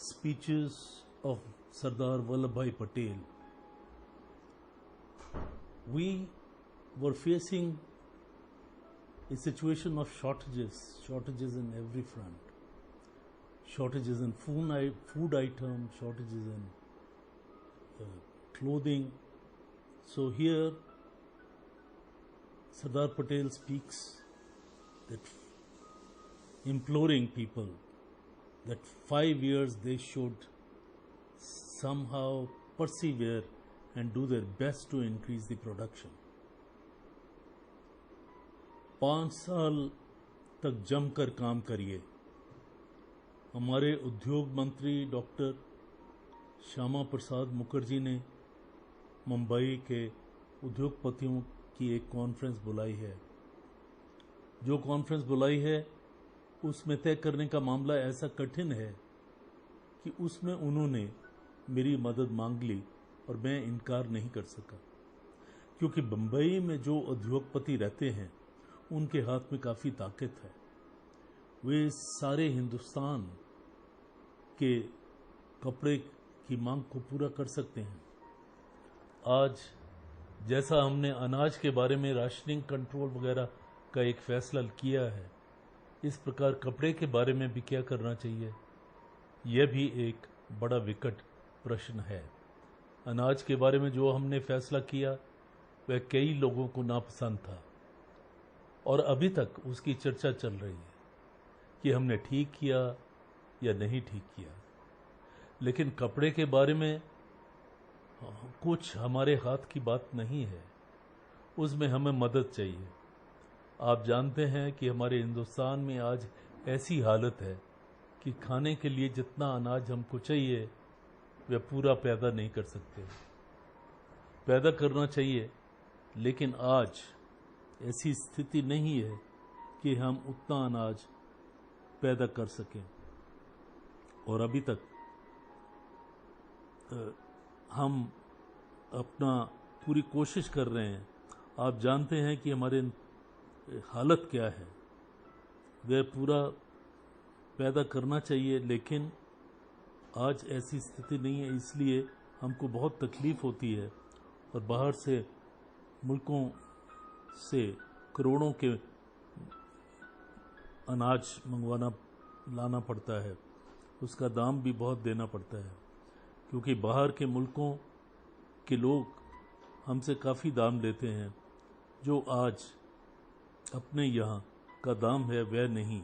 speeches of Sardar Vallabhbhai Patel, we were facing a situation of shortages in every front. Shortages in food items, shortages in clothing. So here Sardar Patel speaks that imploring people that 5 years they should somehow persevere and do their best to increase the production. 5 साल तक जमकर काम करिए। हमारे उद्योग मंत्री doctor Shyama Prasad Mukherjee ने मुंबई के उद्योगपतियों की एक कॉन्फ्रेंस बुलाई है। जो कॉन्फ्रेंस बुलाई है उसमें तय करने का मामला ऐसा कठिन है कि उसमें उन्होंने मेरी मदद मांग ली और मैं इनकार नहीं कर सका, क्योंकि बंबई में जो उद्योगपति रहते हैं उनके हाथ में काफ़ी ताकत है। वे सारे हिंदुस्तान के कपड़े की मांग को पूरा कर सकते हैं। आज जैसा हमने अनाज के बारे में राशनिंग कंट्रोल वगैरह का एक फैसला किया है, इस प्रकार कपड़े के बारे में भी क्या करना चाहिए, यह भी एक बड़ा विकट प्रश्न है। अनाज के बारे में जो हमने फैसला किया वह कई लोगों को नापसंद था और अभी तक उसकी चर्चा चल रही है कि हमने ठीक किया या नहीं ठीक किया। लेकिन कपड़े के बारे में कुछ हमारे हाथ की बात नहीं है, उसमें हमें मदद चाहिए। आप जानते हैं कि हमारे हिंदुस्तान में आज ऐसी हालत है कि खाने के लिए जितना अनाज हमको चाहिए वह पूरा पैदा नहीं कर सकते। पैदा करना चाहिए, लेकिन आज ऐसी स्थिति नहीं है कि हम उतना अनाज पैदा कर सकें। और अभी तक हम अपना पूरी कोशिश कर रहे हैं। आप जानते हैं कि हमारे हालत क्या है, वह पूरा पैदा करना चाहिए, लेकिन आज ऐसी स्थिति नहीं है। इसलिए हमको बहुत तकलीफ होती है और बाहर से मुल्कों से करोड़ों के अनाज लाना पड़ता है। उसका दाम भी बहुत देना पड़ता है, क्योंकि बाहर के मुल्कों के लोग हमसे काफ़ी दाम लेते हैं, जो आज अपने यहाँ का दाम है वह नहीं,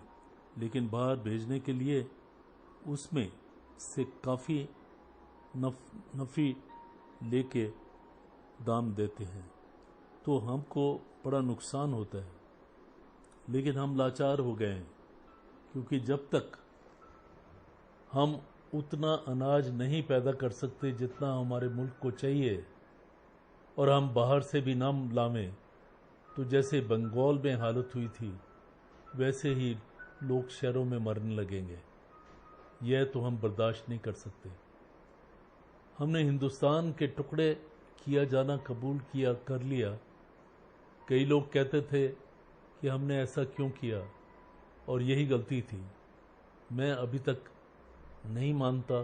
लेकिन बाहर भेजने के लिए उसमें से काफ़ी नफ़ी लेके दाम देते हैं। तो हमको बड़ा नुकसान होता है। लेकिन हम लाचार हो गए हैं, क्योंकि जब तक हम उतना अनाज नहीं पैदा कर सकते जितना हमारे मुल्क को चाहिए और हम बाहर से भी ना लावें, तो जैसे बंगाल में हालत हुई थी वैसे ही लोग शहरों में मरने लगेंगे। यह तो हम बर्दाश्त नहीं कर सकते। हमने हिंदुस्तान के टुकड़े किया जाना कबूल कर लिया। कई लोग कहते थे कि हमने ऐसा क्यों किया और यही गलती थी। मैं अभी तक नहीं मानता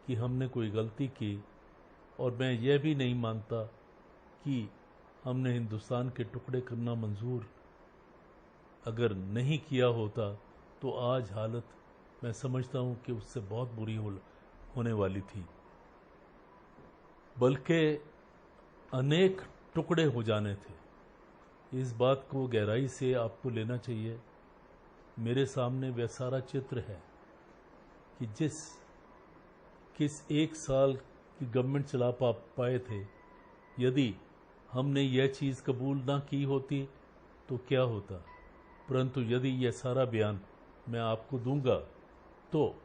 कि हमने कोई गलती की, और मैं यह भी नहीं मानता कि हमने हिंदुस्तान के टुकड़े करना मंजूर अगर नहीं किया होता तो आज हालत मैं समझता हूं कि उससे बहुत बुरी होने वाली थी, बल्कि अनेक टुकड़े हो जाने थे। इस बात को गहराई से आपको लेना चाहिए। मेरे सामने वह सारा चित्र है कि किस एक साल की गवर्नमेंट चला पाए थे। यदि हमने यह चीज़ कबूल ना की होती तो क्या होता, परंतु यदि यह सारा बयान मैं आपको दूंगा तो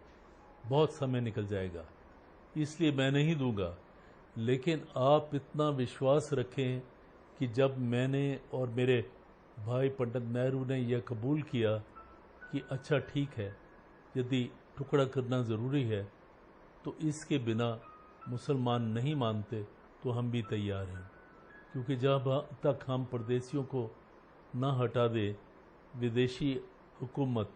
बहुत समय निकल जाएगा, इसलिए मैं नहीं दूंगा। लेकिन आप इतना विश्वास रखें कि जब मैंने और मेरे भाई पंडित नेहरू ने यह कबूल किया कि अच्छा ठीक है, यदि टुकड़ा करना ज़रूरी है तो इसके बिना मुसलमान नहीं मानते तो हम भी तैयार हैं, क्योंकि जब तक हम परदेशियों को ना हटा दे, विदेशी हुकूमत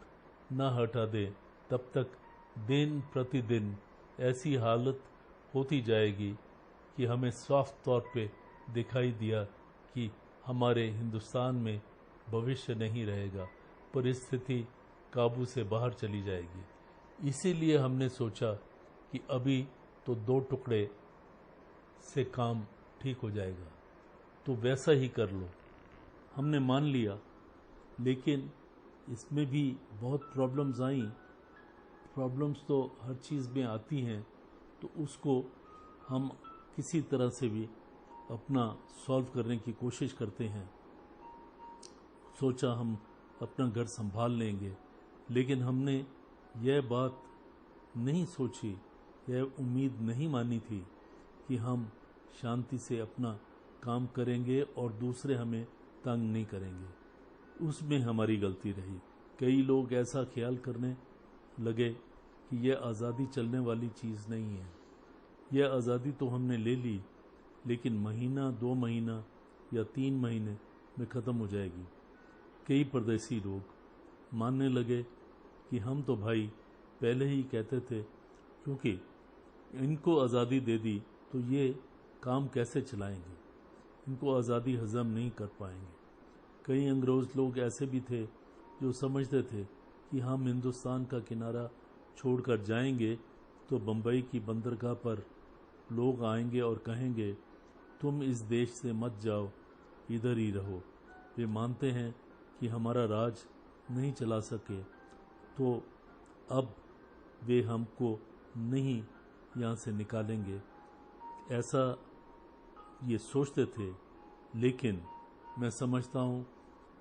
ना हटा दे, तब तक दिन प्रतिदिन ऐसी हालत होती जाएगी कि हमें साफ तौर पे दिखाई दिया कि हमारे हिंदुस्तान में भविष्य नहीं रहेगा, परिस्थिति काबू से बाहर चली जाएगी। इसीलिए हमने सोचा कि अभी तो 2 टुकड़े से काम ठीक हो जाएगा, तो वैसा ही कर लो। हमने मान लिया, लेकिन इसमें भी बहुत प्रॉब्लम्स आई। प्रॉब्लम्स तो हर चीज़ में आती हैं, तो उसको हम किसी तरह से भी अपना सॉल्व करने की कोशिश करते हैं। सोचा हम अपना घर संभाल लेंगे, लेकिन हमने यह बात नहीं सोची, यह उम्मीद नहीं मानी थी कि हम शांति से अपना काम करेंगे और दूसरे हमें तंग नहीं करेंगे। उसमें हमारी गलती रही। कई लोग ऐसा ख्याल करने लगे कि यह आज़ादी चलने वाली चीज़ नहीं है। यह आज़ादी तो हमने ले ली, लेकिन महीना 2 महीना या 3 महीने में ख़त्म हो जाएगी। कई परदेसी लोग मानने लगे कि हम तो भाई पहले ही कहते थे, क्योंकि इनको आज़ादी दे दी तो ये काम कैसे चलाएंगे, इनको आज़ादी हजम नहीं कर पाएंगे। कई अंग्रेज़ लोग ऐसे भी थे जो समझते थे कि हम हिंदुस्तान का किनारा छोड़कर जाएंगे तो बम्बई की बंदरगाह पर लोग आएंगे और कहेंगे तुम इस देश से मत जाओ, इधर ही रहो। वे मानते हैं कि हमारा राज नहीं चला सके, तो अब वे हमको नहीं यहाँ से निकालेंगे, ऐसा ये सोचते थे। लेकिन मैं समझता हूँ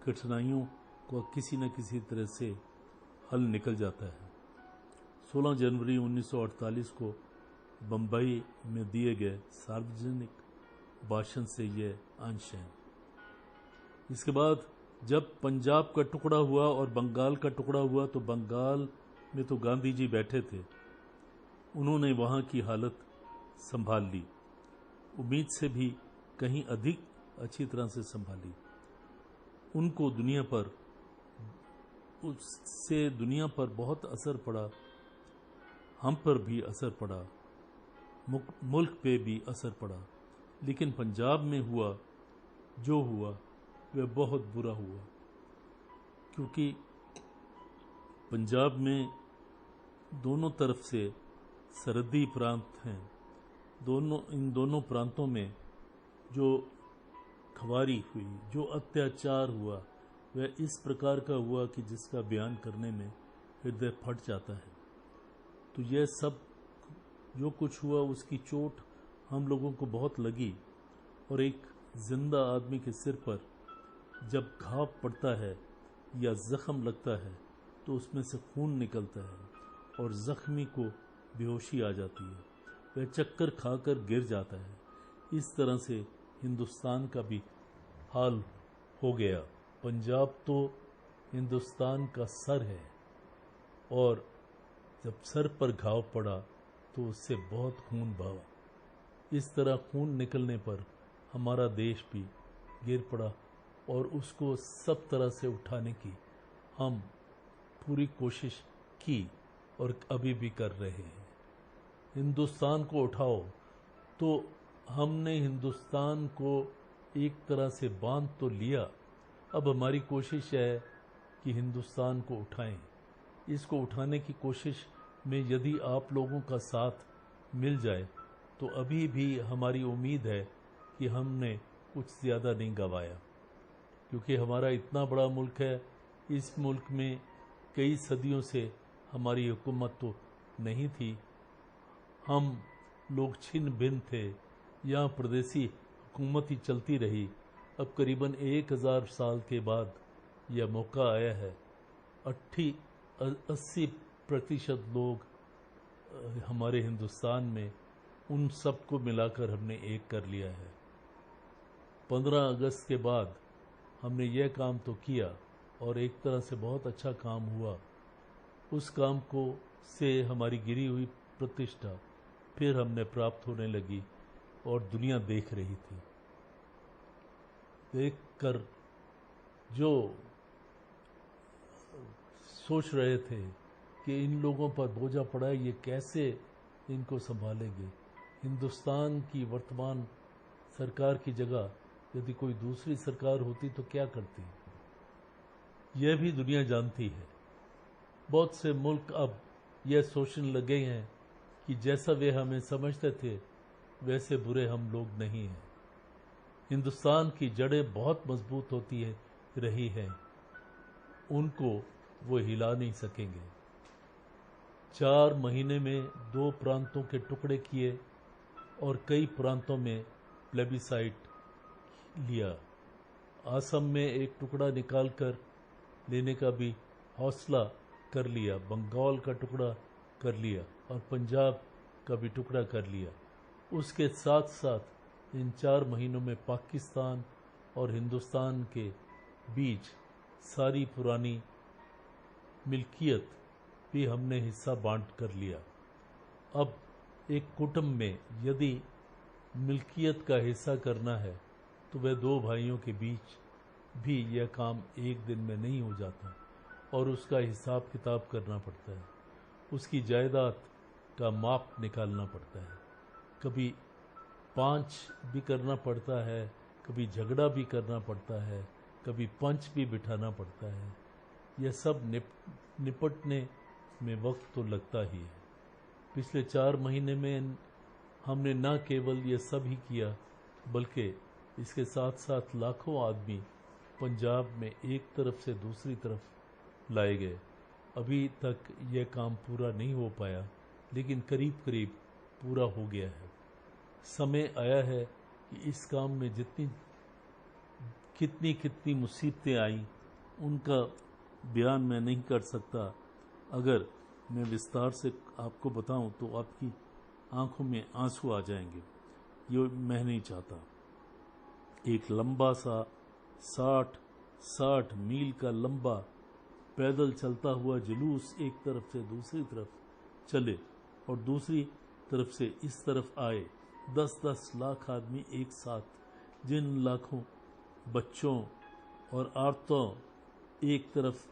कठिनाइयों को किसी न किसी तरह से हल निकल जाता है। 16 जनवरी 1948 को बम्बई में दिए गए सार्वजनिक भाषण से ये अंश है। इसके बाद जब पंजाब का टुकड़ा हुआ और बंगाल का टुकड़ा हुआ, तो बंगाल में तो गांधी जी बैठे थे, उन्होंने वहाँ की हालत संभाल ली, उम्मीद से भी कहीं अधिक अच्छी तरह से संभाली। उनको उससे दुनिया पर बहुत असर पड़ा, हम पर भी असर पड़ा, मुल्क पे भी असर पड़ा। लेकिन पंजाब में हुआ जो हुआ वह बहुत बुरा हुआ, क्योंकि पंजाब में दोनों तरफ से सरहदी प्रांत हैं। इन दोनों प्रांतों में जो खवारी हुई, जो अत्याचार हुआ, वह इस प्रकार का हुआ कि जिसका बयान करने में हृदय फट जाता है। तो यह सब जो कुछ हुआ उसकी चोट हम लोगों को बहुत लगी, और एक जिंदा आदमी के सिर पर जब घाव पड़ता है या जख्म लगता है तो उसमें से खून निकलता है और जख्मी को बेहोशी आ जाती है, वह चक्कर खाकर गिर जाता है। इस तरह से हिंदुस्तान का भी हाल हो गया। पंजाब तो हिंदुस्तान का सर है, और जब सर पर घाव पड़ा तो उससे बहुत खून बहा। इस तरह खून निकलने पर हमारा देश भी गिर पड़ा, और उसको सब तरह से उठाने की हम पूरी कोशिश की और अभी भी कर रहे हैं। हिंदुस्तान को उठाओ, तो हमने हिंदुस्तान को एक तरह से बांध तो लिया। अब हमारी कोशिश है कि हिंदुस्तान को उठाएं। इसको उठाने की कोशिश में यदि आप लोगों का साथ मिल जाए तो अभी भी हमारी उम्मीद है कि हमने कुछ ज़्यादा नहीं गंवाया, क्योंकि हमारा इतना बड़ा मुल्क है। इस मुल्क में कई सदियों से हमारी हुकूमत तो नहीं थी, हम लोग छिन्न भिन्न थे, यहाँ परदेसी हुकूमत ही चलती रही। अब करीबन 1000 साल के बाद यह मौका आया है। 80% लोग हमारे हिंदुस्तान में, उन सब को मिलाकर हमने एक कर लिया है। 15 अगस्त के बाद हमने यह काम तो किया और एक तरह से बहुत अच्छा काम हुआ। उस काम को से हमारी गिरी हुई प्रतिष्ठा फिर हमने प्राप्त होने लगी और दुनिया देख रही थी। देखकर जो सोच रहे थे कि इन लोगों पर बोझा पड़ा है, ये कैसे इनको संभालेंगे। हिंदुस्तान की वर्तमान सरकार की जगह यदि कोई दूसरी सरकार होती तो क्या करती, यह भी दुनिया जानती है। बहुत से मुल्क अब यह सोचने लगे हैं कि जैसा वे हमें समझते थे वैसे बुरे हम लोग नहीं हैं। हिंदुस्तान की जड़ें बहुत मजबूत होती है रही हैं, उनको वो हिला नहीं सकेंगे। 4 महीने में 2 प्रांतों के टुकड़े किए और कई प्रांतों में प्लेबिसाइट लिया। असम में एक टुकड़ा निकाल कर लेने का भी हौसला कर लिया, बंगाल का टुकड़ा कर लिया और पंजाब का भी टुकड़ा कर लिया। उसके साथ साथ इन 4 महीनों में पाकिस्तान और हिंदुस्तान के बीच सारी पुरानी मिल्कियत भी हमने हिस्सा बांट कर लिया। अब एक कुटुंब में यदि मिल्कियत का हिस्सा करना है तो वह 2 भाइयों के बीच भी यह काम एक दिन में नहीं हो जाता और उसका हिसाब किताब करना पड़ता है, उसकी जायदाद का माप निकालना पड़ता है। कभी 5 भी करना पड़ता है, कभी झगड़ा भी करना पड़ता है, कभी पंच भी बिठाना पड़ता है। यह सब निपटने में वक्त तो लगता ही है। पिछले 4 महीने में हमने न केवल ये सब ही किया बल्कि इसके साथ साथ लाखों आदमी पंजाब में एक तरफ से दूसरी तरफ लाए गए। अभी तक यह काम पूरा नहीं हो पाया लेकिन करीब करीब पूरा हो गया है। समय आया है कि इस काम में कितनी मुसीबतें आई उनका बयान मैं नहीं कर सकता। अगर मैं विस्तार से आपको बताऊं तो आपकी आंखों में आंसू आ जाएंगे। ये मैं नहीं चाहता। एक लंबा सा 60 मील का लंबा पैदल चलता हुआ जुलूस एक तरफ से दूसरी तरफ चले और दूसरी तरफ से इस तरफ आए। 10-10 लाख आदमी एक साथ, जिन लाखों बच्चों और औरतों एक तरफ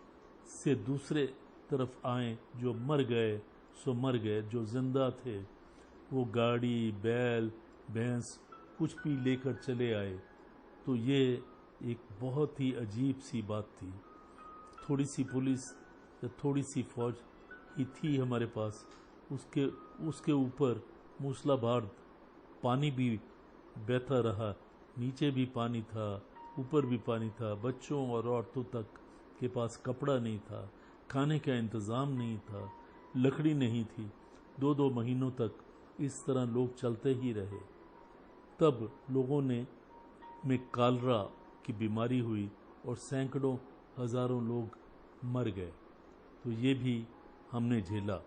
से दूसरे तरफ आए, जो मर गए सो मर गए, जो जिंदा थे वो गाड़ी बैल भैंस कुछ भी लेकर चले आए। तो ये एक बहुत ही अजीब सी बात थी। थोड़ी सी पुलिस या थोड़ी सी फौज ही थी हमारे पास, उसके ऊपर मूसलाधार पानी भी बहता रहा, नीचे भी पानी था, ऊपर भी पानी था। बच्चों और औरतों तक के पास कपड़ा नहीं था, खाने का इंतज़ाम नहीं था, लकड़ी नहीं थी। 2-2 महीनों तक इस तरह लोग चलते ही रहे। तब लोगों में कालरा की बीमारी हुई और सैकड़ों हजारों लोग मर गए। तो ये भी हमने झेला।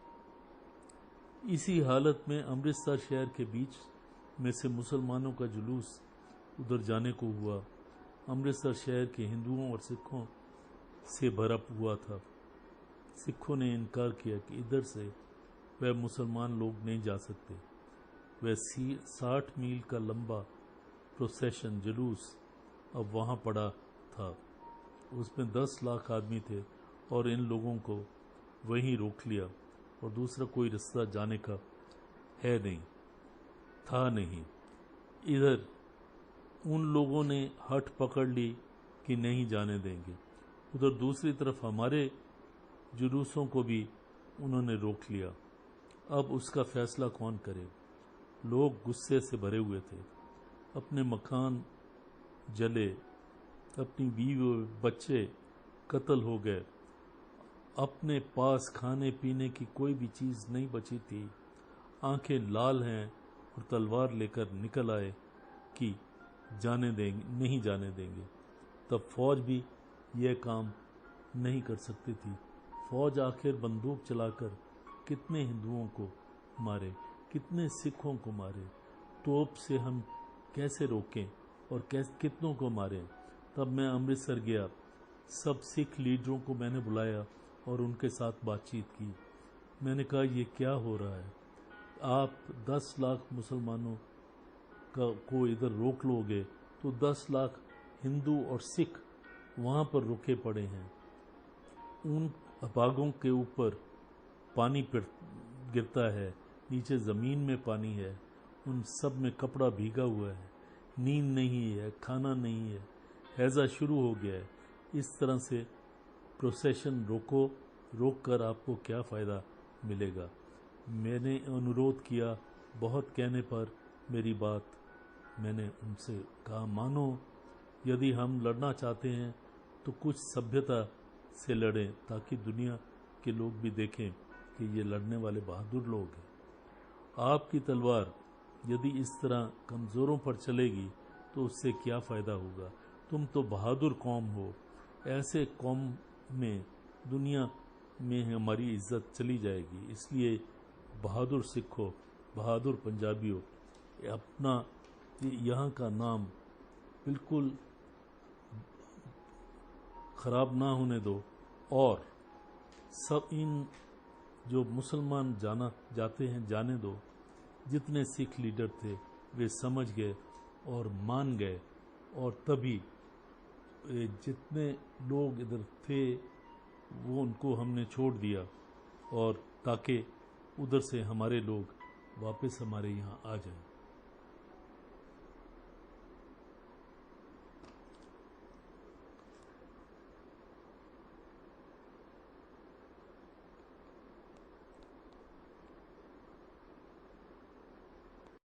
इसी हालत में अमृतसर शहर के बीच में से मुसलमानों का जुलूस उधर जाने को हुआ। अमृतसर शहर के हिंदुओं और सिखों से भरा हुआ था। सिखों ने इनकार किया कि इधर से वह मुसलमान लोग नहीं जा सकते। वह 60 मील का लंबा प्रोसेशन जुलूस अब वहाँ पड़ा था। उसमें 10 लाख आदमी थे और इन लोगों को वहीं रोक लिया और दूसरा कोई रास्ता जाने का है नहीं, था नहीं। इधर उन लोगों ने हट पकड़ ली कि नहीं जाने देंगे, उधर दूसरी तरफ हमारे जुलूसों को भी उन्होंने रोक लिया। अब उसका फैसला कौन करे। लोग गुस्से से भरे हुए थे। अपने मकान जले, अपनी बीवी और बच्चे कत्ल हो गए, अपने पास खाने पीने की कोई भी चीज़ नहीं बची थी। आंखें लाल हैं और तलवार लेकर निकल आए कि जाने देंगे, नहीं जाने देंगे। तब फौज भी यह काम नहीं कर सकती थी। फौज आखिर बंदूक चलाकर कितने हिंदुओं को मारे, कितने सिखों को मारे। तोप से हम कैसे रोकें और कितनों को मारें। तब मैं अमृतसर गया, सब सिख लीडरों को मैंने बुलाया और उनके साथ बातचीत की। मैंने कहा ये क्या हो रहा है, आप 10 लाख मुसलमानों को इधर रोक लोगे तो 10 लाख हिंदू और सिख वहाँ पर रुके पड़े हैं। उन अभागों के ऊपर पानी गिरता है, नीचे ज़मीन में पानी है, उन सब में कपड़ा भीगा हुआ है, नींद नहीं है, खाना नहीं है, हैज़ा शुरू हो गया है। इस तरह से प्रोसेशन रोक कर आपको क्या फ़ायदा मिलेगा। मैंने अनुरोध किया, बहुत कहने पर मेरी बात मैंने उनसे कहा, मानो यदि हम लड़ना चाहते हैं तो कुछ सभ्यता से लड़ें, ताकि दुनिया के लोग भी देखें कि ये लड़ने वाले बहादुर लोग हैं। आपकी तलवार यदि इस तरह कमज़ोरों पर चलेगी तो उससे क्या फ़ायदा होगा। तुम तो बहादुर कौम हो, ऐसे कौम में दुनिया में हमारी इज्जत चली जाएगी। इसलिए बहादुर सिखों, बहादुर पंजाबियों, अपना यहाँ का नाम बिल्कुल ख़राब ना होने दो। और सब इन जो मुसलमान जाते हैं जाने दो। जितने सिख लीडर थे वे समझ गए और मान गए, और तभी जितने लोग इधर थे वो उनको हमने छोड़ दिया, और ताकि उधर से हमारे लोग वापस हमारे यहाँ आ जाएं।